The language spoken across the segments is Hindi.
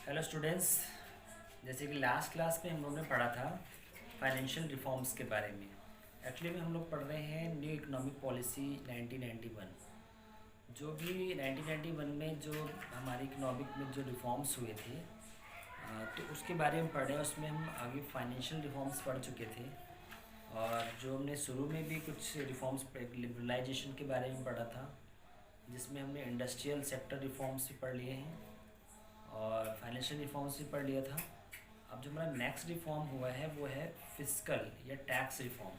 Hello students. जैसे कि लास्ट क्लास में हम लोग ने पढ़ा था फाइनेंशियल रिफॉर्म्स के बारे में। एक्चुअली में हम लोग पढ़ रहे हैं न्यू इकोनॉमिक पॉलिसी 1991। जो भी 1991 में जो हमारे इकोनॉमिक में जो रिफॉर्म्स हुए थे, तो उसके बारे में पढ़ रहे हैं। उसमें हम आगे फाइनेंशियल रिफॉर्म्स पढ़ चुके थे, और जो हमने शुरू में भी कुछ रिफॉर्म्स लिबरलाइजेशन के बारे में पढ़ा था, जिसमें हमने इंडस्ट्रियल सेक्टर रिफॉर्म्स भी पढ़ लिए हैं और फाइनेंशियल रिफॉर्म्स भी पढ़ लिया था। अब जो हमारा नेक्स्ट रिफॉर्म हुआ है वो है फिस्कल या टैक्स रिफॉर्म।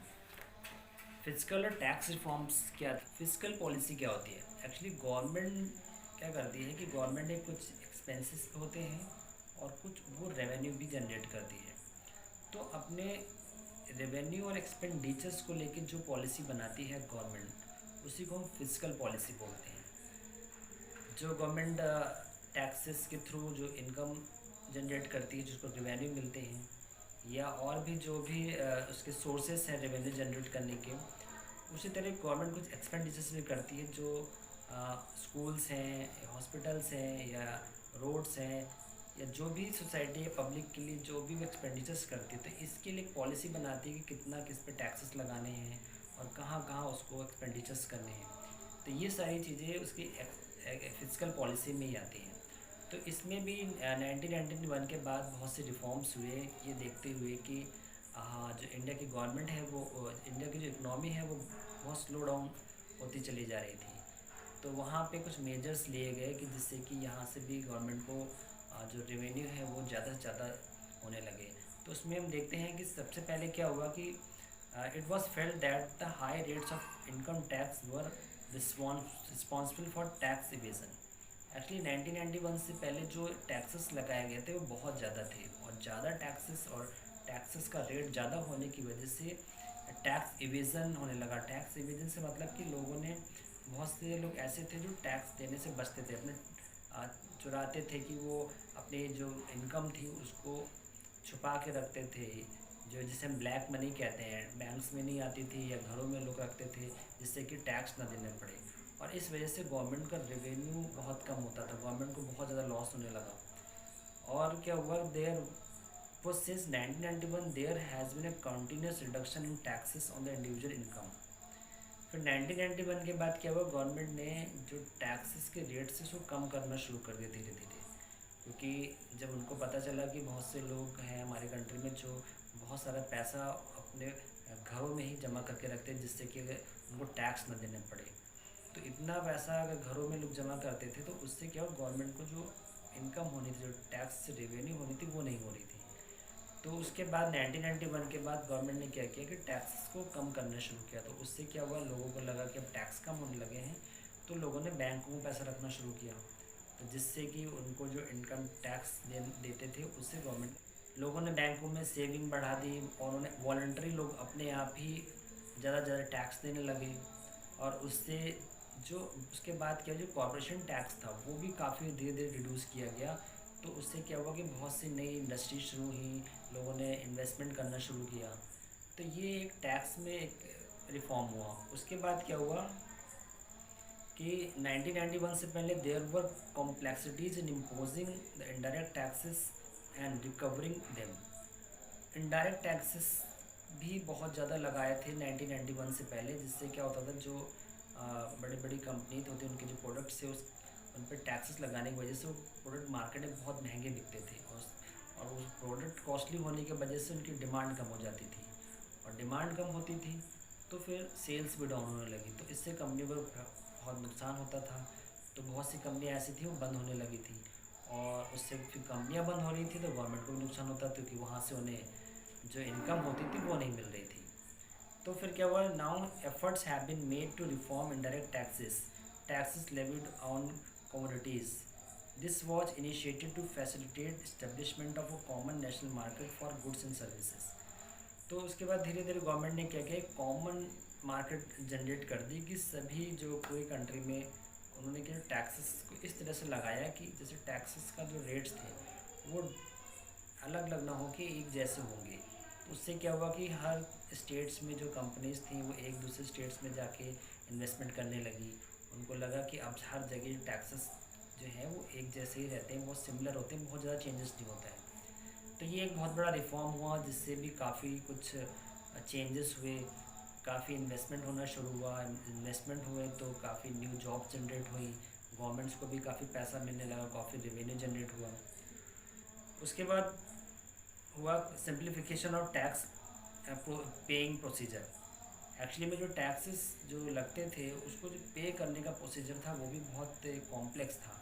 फिस्कल और टैक्स रिफॉर्म्स क्या, फिस्कल पॉलिसी क्या होती है? एक्चुअली गवर्नमेंट क्या करती है कि गवर्नमेंट ने कुछ एक्सपेंसेस होते हैं और कुछ वो रेवेन्यू भी जनरेट करती है। तो अपने रेवेन्यू और एक्सपेंडिचर्स को लेकर जो पॉलिसी बनाती है गवर्नमेंट, उसी को हम फिस्कल पॉलिसी बोलते हैं। जो गवर्नमेंट टैक्सेस के थ्रू जो इनकम जनरेट करती है, जिसको रेवेन्यू मिलते हैं, या और भी जो भी उसके सोर्सेस हैं रेवेन्यू जनरेट करने के, उसी तरह गवर्नमेंट कुछ एक्सपेंडिचर्स भी करती है। जो स्कूल्स हैं, हॉस्पिटल्स हैं, या रोड्स हैं, या जो भी सोसाइटी है पब्लिक के लिए जो भी वो एक्सपेंडिचर्स करती है, तो इसके लिए एक पॉलिसी बनाती है कि कितना किस पे टैक्सेस लगाने हैं और कहाँ कहाँ उसको एक्सपेंडिचर्स करने हैं। तो ये सारी चीज़ें उसकी फिजिकल पॉलिसी में ही आती हैं। तो इसमें भी 1991 के बाद बहुत से रिफॉर्म्स हुए, ये देखते हुए कि जो इंडिया की गवर्नमेंट है वो इंडिया की जो इकनॉमी है वो बहुत स्लो डाउन होती चली जा रही थी। तो वहाँ पे कुछ मेजर्स लिए गए कि जिससे कि यहाँ से भी गवर्नमेंट को जो रेवेन्यू है वो ज़्यादा से ज़्यादा होने लगे। तो उसमें हम देखते हैं कि सबसे पहले क्या हुआ कि it was felt that the high rates of income tax were responsible for tax evasion. Actually 1991 से पहले जो टैक्सेस लगाए गए थे वो बहुत ज़्यादा थे, और ज़्यादा टैक्सेस और टैक्सेस का रेट ज़्यादा होने की वजह से टैक्स इवेज़न होने लगा। टैक्स इवेज़न से मतलब कि लोगों ने, बहुत से लोग ऐसे थे जो टैक्स देने से बचते थे, अपने चुराते थे कि वो अपने जो इनकम थी उसको छुपा के रखते थे, जो जिसे हम ब्लैक मनी कहते हैं, बैंक्स में नहीं आती थी या घरों में लोग रखते थे, जिससे कि टैक्स ना देने पड़े। और इस वजह से गवर्नमेंट का रेवेन्यू बहुत कम होता था, गवर्नमेंट को बहुत ज़्यादा लॉस होने लगा। और क्या हुआ, there was since 1991 there has been a continuous reduction in taxes on the individual income। फिर 1991 के बाद क्या हुआ, गवर्नमेंट ने जो टैक्सेस के रेट्स है उसको कम करना शुरू कर दिया धीरे धीरे। क्योंकि जब उनको पता चला कि बहुत से लोग हैं हमारे कंट्री में जो बहुत सारा पैसा अपने घरों में ही जमा करके रखते हैं, जिससे कि उनको टैक्स ना देने पड़े। तो इतना पैसा अगर घरों में लोग जमा करते थे तो उससे क्या हो, गवर्नमेंट को जो इनकम होनी थी, जो टैक्स से रेवेन्यू होनी थी, वो नहीं हो रही थी। तो उसके बाद 1991 के बाद गवर्नमेंट ने क्या किया कि टैक्स को कम करना शुरू किया। तो उससे क्या हुआ, लोगों को लगा कि अब टैक्स कम होने लगे हैं, तो लोगों ने बैंकों में पैसा रखना शुरू किया। तो जिससे कि उनको जो इनकम टैक्स देते थे उससे गवर्नमेंट, लोगों ने बैंकों में सेविंग बढ़ा दी, और उन्हें वॉलंटरी लोग अपने आप ही ज़्यादा ज़्यादा टैक्स देने लगे। और उससे जो उसके बाद क्या, जो कॉरपोरेशन टैक्स था वो भी काफ़ी धीरे धीरे रिड्यूस किया गया। तो उससे क्या हुआ कि बहुत सी नई इंडस्ट्री शुरू हुई, लोगों ने इन्वेस्टमेंट करना शुरू किया। तो ये एक टैक्स में एक रिफॉर्म हुआ। उसके बाद क्या हुआ कि 1991 से पहले there were complexities in imposing the indirect taxes and recovering them. Indirect taxes भी बहुत ज़्यादा लगाए थे 1991 से पहले, जिससे क्या होता था, जो बड़ी बड़ी कंपनी होती उनके जो प्रोडक्ट्स थे उन पर टैक्सेस लगाने की वजह से वो प्रोडक्ट मार्केट में बहुत महंगे बिकते थे, और उस प्रोडक्ट कॉस्टली होने की वजह से उनकी डिमांड कम हो जाती थी, और डिमांड कम होती थी तो फिर सेल्स भी डाउन होने लगी। तो इससे कंपनी को बहुत नुकसान होता था। तो बहुत सी कंपनियाँ ऐसी थी वो बंद होने लगी थी, और उससे फिर कंपनियाँ बंद हो रही थी तो गवर्नमेंट को भी नुकसान होता, क्योंकि वहाँ से उन्हें जो इनकम होती थी वो नहीं मिल रही थी। तो फिर क्या हुआ, now efforts have been made to reform indirect taxes levied on commodities. This was initiated to facilitate establishment of a common national market for goods and services. तो उसके बाद धीरे धीरे गवर्नमेंट ने क्या किया, कॉमन मार्केट जनरेट कर दी कि सभी जो पूरी कंट्री में, उन्होंने क्या टैक्सेस को इस तरह से लगाया कि जैसे टैक्सेस का जो रेट्स थे वो अलग अलग ना हो कि एक जैसे होंगे। तो उससे क्या हुआ कि हर स्टेट्स में जो कंपनीज थी वो एक दूसरे स्टेट्स में जाके इन्वेस्टमेंट करने लगी। उनको लगा कि अब हर जगह टैक्सेस जो है वो एक जैसे ही रहते हैं, बहुत सिमिलर होते हैं, बहुत ज़्यादा चेंजेस नहीं होता है। तो ये एक बहुत बड़ा रिफॉर्म हुआ जिससे भी काफ़ी कुछ चेंजेस हुए, काफ़ी इन्वेस्टमेंट होना शुरू हुआ। इन्वेस्टमेंट हुए तो काफ़ी न्यू जॉब जनरेट हुई, गवर्नमेंट्स को भी काफ़ी पैसा मिलने लगा, काफ़ी रेवेन्यू जनरेट हुआ। उसके बाद हुआ simplification of tax paying procedure. Actually में जो टैक्सेस जो लगते थे उसको जो पे करने का प्रोसीजर था वो भी बहुत कॉम्प्लेक्स था,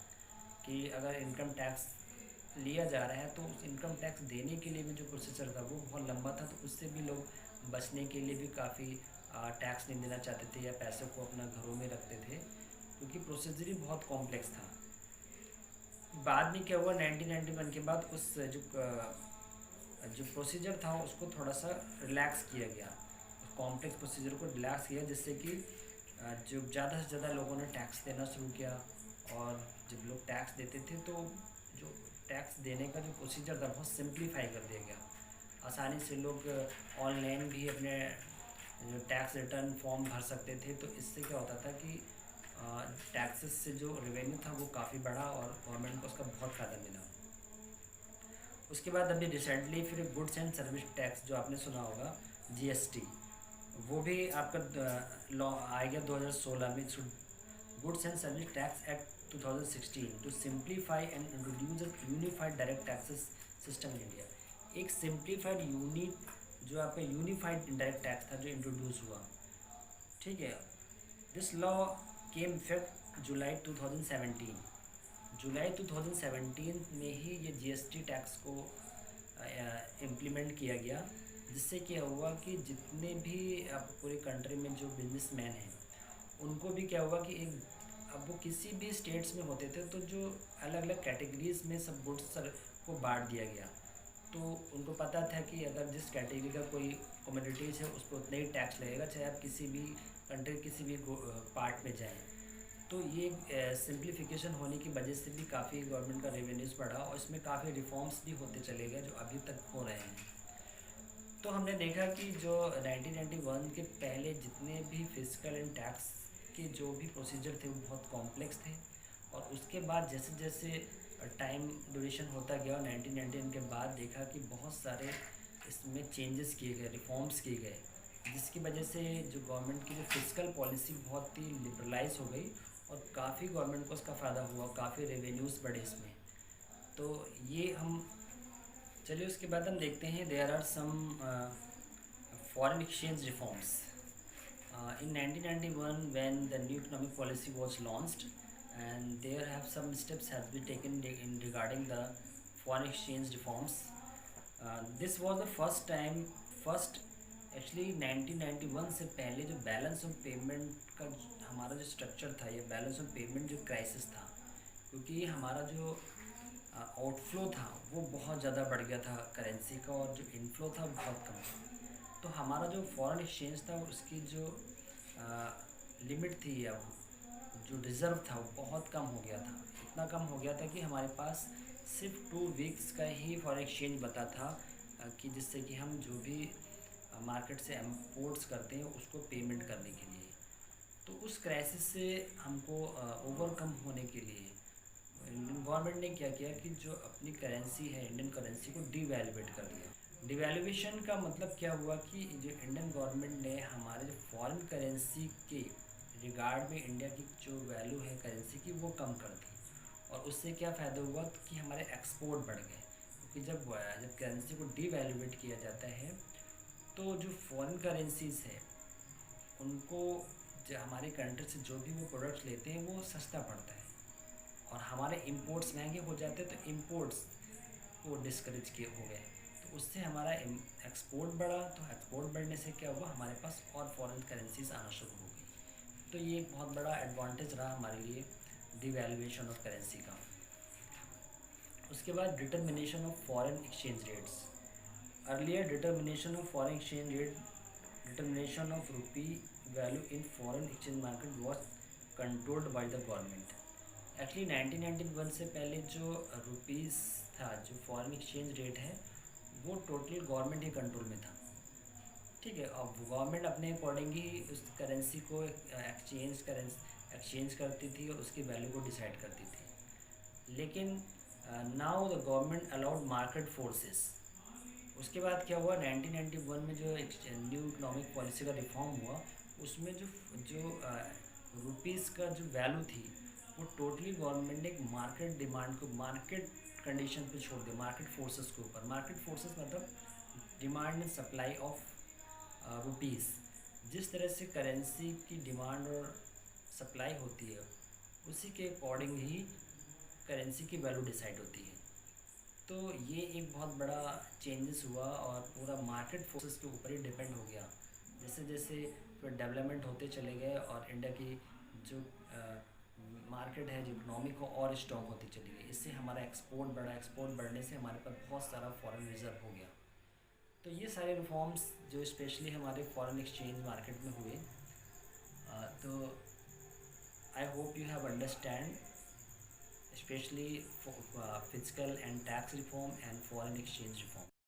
कि अगर इनकम टैक्स लिया जा रहा है तो उस इनकम टैक्स देने के लिए भी जो प्रोसीजर था वो बहुत लंबा था। तो उससे भी लोग बचने के लिए भी काफ़ी टैक्स नहीं देना चाहते थे या पैसों को अपना घरों में रखते थे, क्योंकि प्रोसीजर ही बहुत कॉम्प्लेक्स था। बाद में क्या हुआ, 1991 के बाद उस जो प्रोसीजर था उसको थोड़ा सा रिलैक्स किया गया, कॉम्प्लेक्स प्रोसीजर को रिलैक्स किया, जिससे कि जो ज़्यादा से ज़्यादा लोगों ने टैक्स देना शुरू किया। और जब लोग टैक्स देते थे तो जो टैक्स देने का जो प्रोसीजर था बहुत सिंप्लीफाई कर दिया गया। आसानी से लोग ऑनलाइन भी अपने जो टैक्स रिटर्न फॉर्म भर सकते थे। तो इससे क्या होता था कि टैक्सेस से जो रेवेन्यू था वो काफ़ी बढ़ा और गवर्नमेंट को उसका बहुत फ़ायदा मिला। उसके बाद अभी रिसेंटली फिर गुड्स एंड सर्विस टैक्स जो आपने सुना होगा, जीएसटी, वो भी आपका लॉ आ गया 2016 में। Goods and service tax act 2016 to simplify and introduce unified direct taxes system in India. एक सिंप्लीफाइड जो आपका यूनिफाइड इंडायरेक्ट टैक्स था जो इंट्रोड्यूस हुआ, ठीक है। दिस लॉ केम इफेक्ट जुलाई 2017। जुलाई 2017 में ही ये जीएसटी टैक्स को इम्प्लीमेंट किया गया, जिससे क्या हुआ कि जितने भी अब पूरे कंट्री में जो बिजनेसमैन हैं उनको भी क्या हुआ कि एक अब वो किसी भी स्टेट्स में होते थे तो जो अलग अलग कैटेगरीज में सब गुड्स को बांट दिया गया। तो उनको पता था कि अगर जिस कैटेगरी का कोई कम्युनिटीज़ है उस पर उतना ही टैक्स लगेगा, चाहे आप किसी भी कंट्री किसी भी पार्ट में जाएं। तो ये सिंप्लीफिकेशन होने की वजह से भी काफ़ी गवर्नमेंट का रेवेन्यूज़ बढ़ा और इसमें काफ़ी रिफॉर्म्स भी होते चले गए जो अभी तक हो रहे हैं। तो हमने देखा कि जो 1991 के पहले जितने भी फिजिकल एंड टैक्स के जो भी प्रोसीजर थे वो बहुत कॉम्प्लेक्स थे, और उसके बाद जैसे जैसे टाइम ड्यूरेशन होता गया और 1991 के बाद देखा कि बहुत सारे इसमें चेंजेस किए गए, रिफॉर्म्स किए गए, जिसकी वजह से जो गवर्नमेंट की जो फिजिकल पॉलिसी बहुत ही लिबरलाइज हो गई और काफ़ी गवर्नमेंट को उसका फ़ायदा हुआ, काफ़ी रेवेन्यूज़ बढ़े इसमें। तो ये हम चलिए उसके बाद हम देखते हैं there are some foreign exchange reforms. In 1991 when the new economic policy was launched, and there have some steps has been taken in regarding the foreign exchange reforms. This was the first actually 1991 से पहले जो बैलेंस ऑफ पेमेंट का हमारा जो स्ट्रक्चर था, ये बैलेंस ऑफ पेमेंट जो क्राइसिस था, क्योंकि हमारा जो आउटफ्लो था वो बहुत ज़्यादा बढ़ गया था करेंसी का, और जो इनफ्लो था बहुत कम था। तो हमारा जो फॉरेन एक्सचेंज था उसकी जो लिमिट थी या जो रिज़र्व था वो बहुत कम हो गया था। इतना कम हो गया था कि हमारे पास सिर्फ 2 वीक्स का ही फॉरेन एक्सचेंज बता था, कि जिससे कि हम जो भी मार्केट से इम्पोर्ट्स करते हैं उसको पेमेंट करने के लिए। तो उस क्राइसिस से हमको ओवरकम होने के लिए इंडियन गवर्नमेंट ने क्या किया कि जो अपनी करेंसी है इंडियन करेंसी को डीवैल्यूएट कर दिया। डिवैल्यूएशन का मतलब क्या हुआ कि जो इंडियन गवर्नमेंट ने हमारे जो फॉरेन करेंसी के रिगार्ड में इंडिया की जो वैल्यू है करेंसी की वो कम कर दी, और उससे क्या फ़ायदा हुआ कि हमारे एक्सपोर्ट बढ़ गए। क्योंकि जब करेंसी को डीवैल्यूएट किया जाता है तो जो फॉरेन करेंसीज़ है उनको जो हमारी कंट्री से जो भी वो प्रोडक्ट्स लेते हैं वो सस्ता पड़ता है, और हमारे इंपोर्ट्स महंगे हो जाते हैं, तो इंपोर्ट्स को डिस्करेज किए हो गए। तो उससे हमारा एक्सपोर्ट बढ़ा, तो एक्सपोर्ट बढ़ने से क्या हुआ, हमारे पास और फॉरेन करेंसीज आना शुरू हो गई। तो ये एक बहुत बड़ा एडवांटेज रहा हमारे लिए डिवैल्यूएशन ऑफ करेंसी का। उसके बाद determination of foreign exchange rates. Earlier determination of foreign exchange rate, determination of rupee value in foreign exchange market was controlled by the government. Actually 1991 से पहले जो रुपीज़ था, जो फॉरेन एक्सचेंज रेट है, वो टोटल गवर्नमेंट ही कंट्रोल में था, ठीक है। अब गवर्नमेंट अपने अकॉर्डिंग ही उस करेंसी को एक्सचेंज करती थी और उसकी वैल्यू को डिसाइड करती थी। लेकिन now the government allowed market forces. उसके बाद क्या हुआ, 1991 में जो एक न्यू इकोनॉमिक पॉलिसी का रिफॉर्म हुआ, उसमें जो जो रुपीज़ का जो वैल्यू थी वो टोटली गवर्नमेंट ने एक मार्केट डिमांड को, मार्केट कंडीशन पे छोड़ दिया, मार्केट फोर्सेस के ऊपर। मार्केट फोर्सेस मतलब demand and supply of rupees. जिस तरह से करेंसी की डिमांड और सप्लाई होती है, उसी के अकॉर्डिंग ही करेंसी की वैल्यू डिसाइड होती है। तो ये एक बहुत बड़ा चेंजेस हुआ और पूरा मार्केट फोर्सेस के ऊपर ही डिपेंड हो गया। जैसे जैसे फिर डेवलपमेंट होते चले गए और इंडिया की जो मार्केट है, जो इकनॉमी को और स्ट्रॉन्ग होती चली गई। इससे हमारा एक्सपोर्ट बढ़ा, एक्सपोर्ट बढ़ने से हमारे पास बहुत सारा फॉरेन रिजर्व हो गया। तो ये सारे रिफॉर्म्स जो स्पेशली हमारे फॉरेन एक्सचेंज मार्केट में हुए, तो I hope you have understand especially for fiscal and tax reform and foreign exchange reform.